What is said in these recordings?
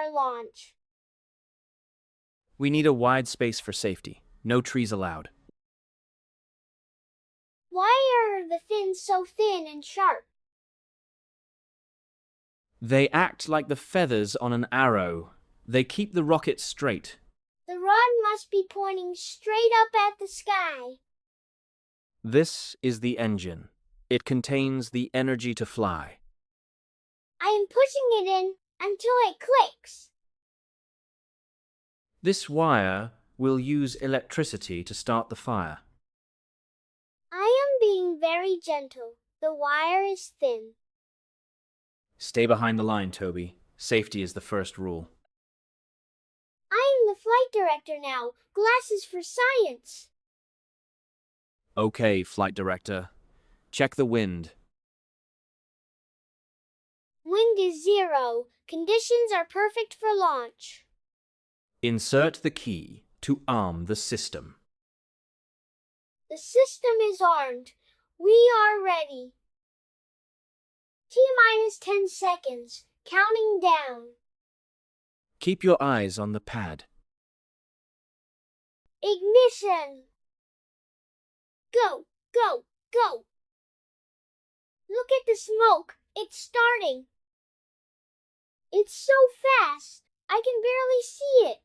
our launch. We need a wide space for safety. No trees allowed. Why are the fins so thin and sharp? They act like the feathers on an arrow. They keep the rocket straight. The rod must be pointing straight up at the sky. This is the engine. It contains the energy to fly. I am pushing it in until it clicks. This wire will use electricity to start the fire. I am being very gentle. The wire is thin. Stay behind the line, Toby. Safety is the first rule. I am the flight director now. Glasses for science. Okay, flight director. Check the wind. Wind is 0. Conditions are perfect for launch. Insert the key to arm the system. The system is armed. We are ready. T-minus 10 seconds. Counting down. Keep your eyes on the pad. Ignition. Go, go, go. Look at the smoke. It's starting. It's so fast. I can barely see it.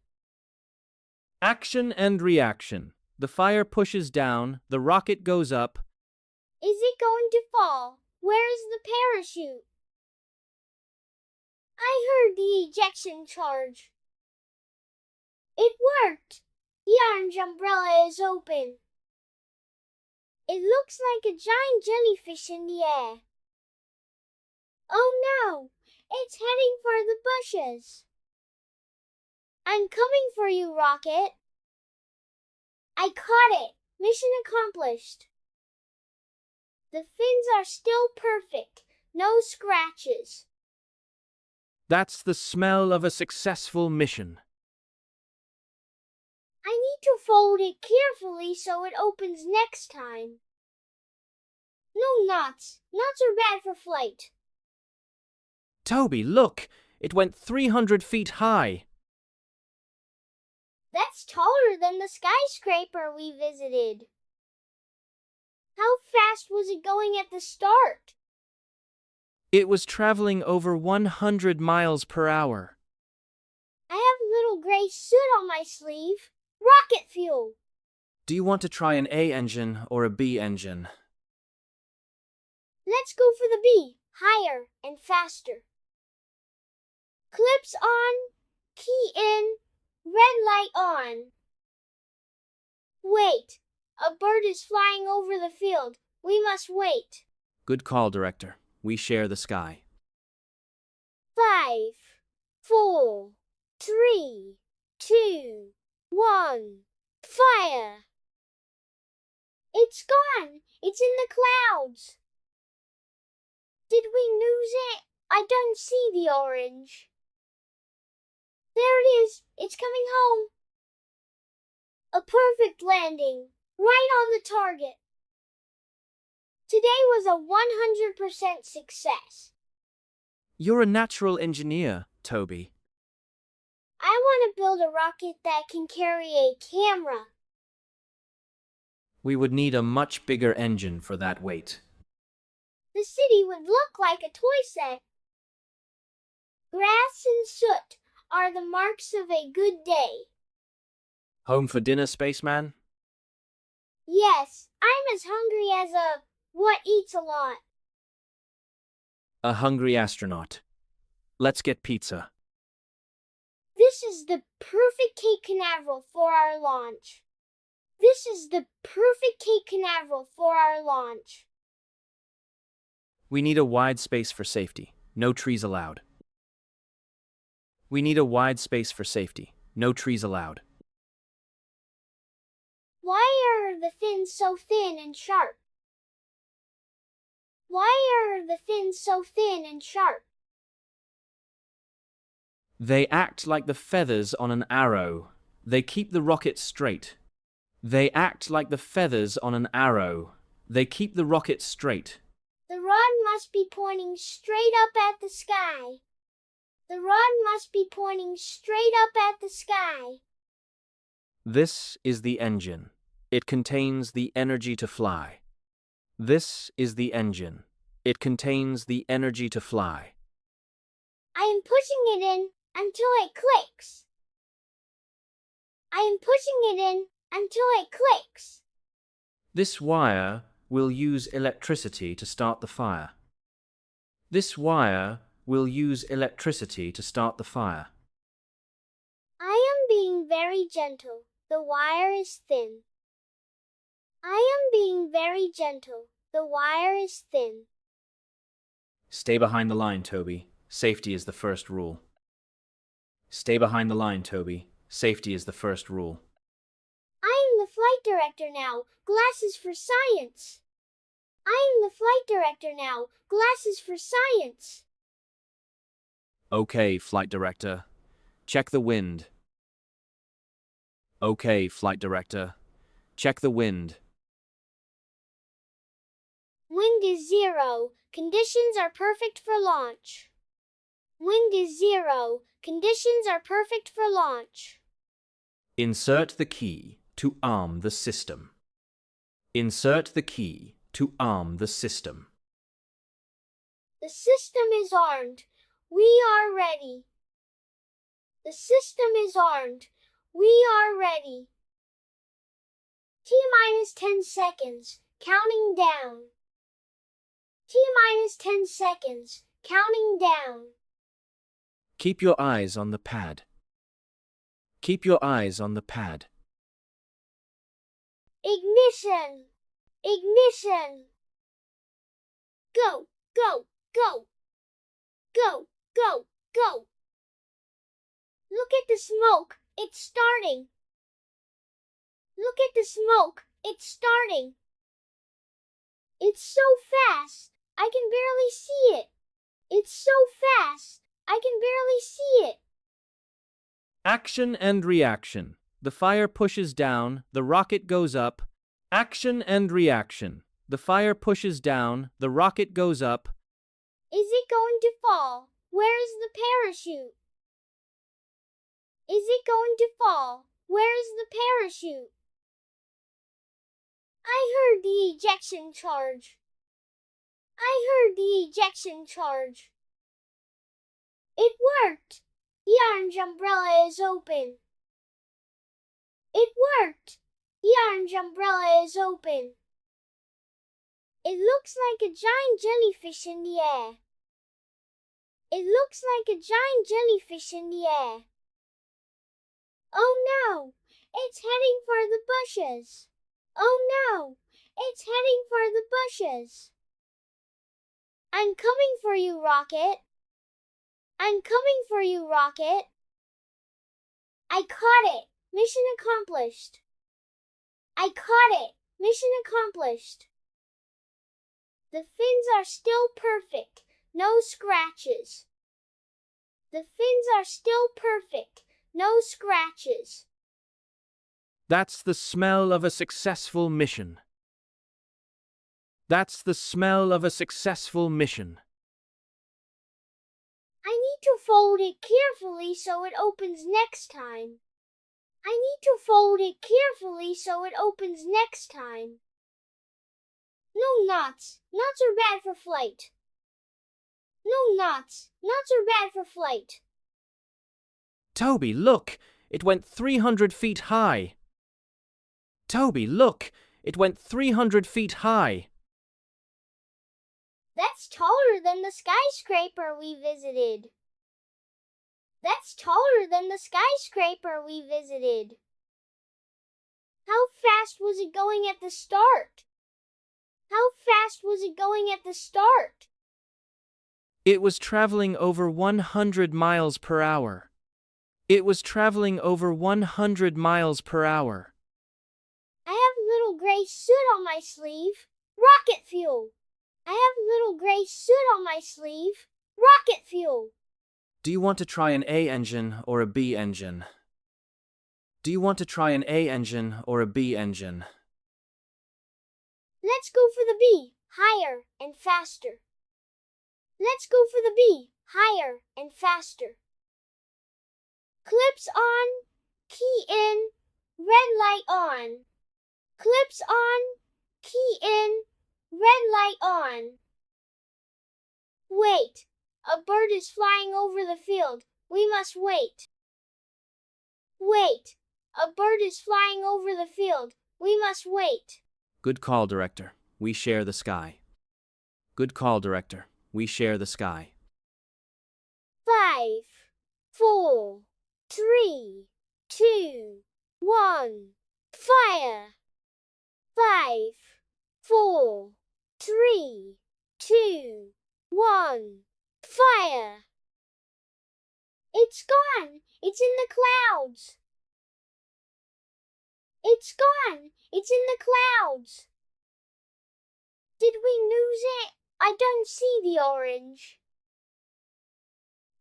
Action and reaction. The fire pushes down, the rocket goes up. Is it going to fall? Where is the parachute? I heard the ejection charge. It worked. The orange umbrella is open. It looks like a giant jellyfish in the air. Oh no! It's heading for the bushes. I'm coming for you, Rocket. I caught it. Mission accomplished. The fins are still perfect. No scratches. That's the smell of a successful mission. I need to fold it carefully so it opens next time. No knots. Knots are bad for flight. Toby, look! It went 300 feet high. That's taller than the skyscraper we visited. How fast was it going at the start? It was traveling over 100 miles per hour. I have a little gray soot on my sleeve. Rocket fuel. Do you want to try an A engine or a B engine? Let's go for the B. Higher and faster. Clips on. Key in. Red light on. Wait. A bird is flying over the field. We must wait. Good call, Director. We share the sky. 5, 4, 3, 2, 1. Fire! It's gone! It's in the clouds! Did we lose it? I don't see the orange. There it is! It's coming home! A perfect landing! Right on the target! Today was a 100% success. You're a natural engineer, Toby. I want to build a rocket that can carry a camera. We would need a much bigger engine for that weight. The city would look like a toy set. Grass and soot are the marks of a good day. Home for dinner, spaceman? Yes, I'm as hungry as a what eats a lot. A hungry astronaut. Let's get pizza. This is the perfect Cape Canaveral for our launch. This is the perfect Cape Canaveral for our launch. We need a wide space for safety. No trees allowed. We need a wide space for safety. No trees allowed. Why are the fins so thin and sharp? Why are the fins so thin and sharp? They act like the feathers on an arrow. They keep the rocket straight. They act like the feathers on an arrow. They keep the rocket straight. The rod must be pointing straight up at the sky. The rod must be pointing straight up at the sky. This is the engine. It contains the energy to fly. This is the engine. It contains the energy to fly. I am pushing it in until it clicks. I am pushing it in until it clicks. This wire will use electricity to start the fire. This wire will use electricity to start the fire. I am being very gentle. The wire is thin. I am being very gentle. The wire is thin. Stay behind the line, Toby. Safety is the first rule. Stay behind the line, Toby. Safety is the first rule. I am the flight director now. Glasses for science. I am the flight director now. Glasses for science. Okay, flight director. Check the wind. Okay, flight director. Check the wind. Wind is 0. Conditions are perfect for launch. Wind is 0. Conditions are perfect for launch. Insert the key to arm the system. Insert the key to arm the system. The system is armed. We are ready. The system is armed. We are ready. T-minus 10 seconds. Counting down. T-minus 10 seconds. Counting down. Keep your eyes on the pad. Keep your eyes on the pad. Ignition. Ignition. Go, go, go. Go, go, go. Look at the smoke. It's starting. Look at the smoke. It's starting. It's so fast. I can barely see it. It's so fast. I can barely see it. Action and reaction. The fire pushes down, the rocket goes up. Action and reaction. The fire pushes down, the rocket goes up. Is it going to fall? Where is the parachute? Is it going to fall? Where is the parachute? I heard the ejection charge. I heard the ejection charge. It worked. The orange umbrella is open. It worked. The orange umbrella is open. It looks like a giant jellyfish in the air. It looks like a giant jellyfish in the air. Oh no, it's heading for the bushes. Oh no, it's heading for the bushes. I'm coming for you, Rocket. I'm coming for you, Rocket. I caught it. Mission accomplished. I caught it. Mission accomplished. The fins are still perfect. No scratches. The fins are still perfect. No scratches. That's the smell of a successful mission. That's the smell of a successful mission. I need to fold it carefully so it opens next time. I need to fold it carefully so it opens next time. No knots. Knots are bad for flight. No knots. Knots are bad for flight. Toby, look! It went 300 feet high. Toby, look! It went 300 feet high. That's taller than the skyscraper we visited. That's taller than the skyscraper we visited. How fast was it going at the start? How fast was it going at the start? It was traveling over 100 miles per hour. It was traveling over 100 miles per hour. I have little gray soot on my sleeve. Rocket fuel. I have little gray soot on my sleeve. Rocket fuel. Do you want to try an A engine or a B engine? Do you want to try an A engine or a B engine? Let's go for the B, higher and faster. Let's go for the B, higher and faster. Clips on, key in, red light on. Clips on, key in, red light on. Wait, a bird is flying over the field. We must wait. Wait, a bird is flying over the field. We must wait. Good call, director. We share the sky. Good call, director. We share the sky. 5, 4, 3, 2, 1. Fire! 5, 4, 3, 2, 1. Fire! It's gone! It's in the clouds! It's gone! It's in the clouds! Did we lose it? I don't see the orange.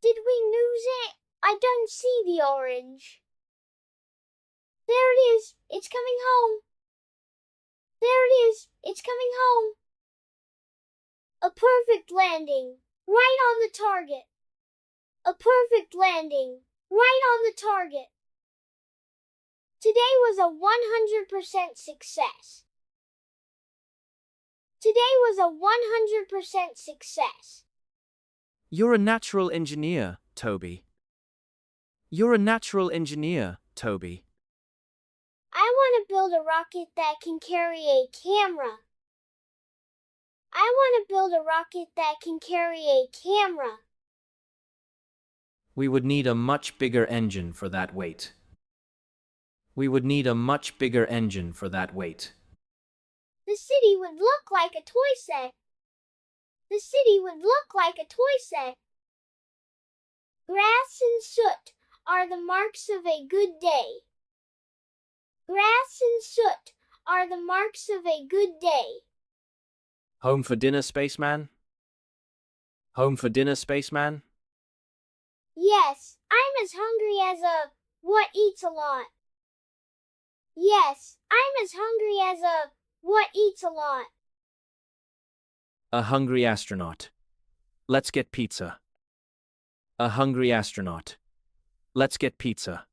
Did we lose it? I don't see the orange. There it is! It's coming home! There it is! It's coming home! A perfect landing! Right on the target! A perfect landing! Right on the target! Today was a 100% success. Today was a 100% success. You're a natural engineer, Toby. You're a natural engineer, Toby. I want to build a rocket that can carry a camera. I want to build a rocket that can carry a camera. We would need a much bigger engine for that weight. We would need a much bigger engine for that weight. The city would look like a toy set. The city would look like a toy set. Grass and soot are the marks of a good day. Grass and soot are the marks of a good day. Home for dinner, spaceman? Home for dinner, spaceman? Yes, I'm as hungry as a what eats a lot. Yes, I'm as hungry as a what eats a lot. A hungry astronaut. Let's get pizza. A hungry astronaut. Let's get pizza.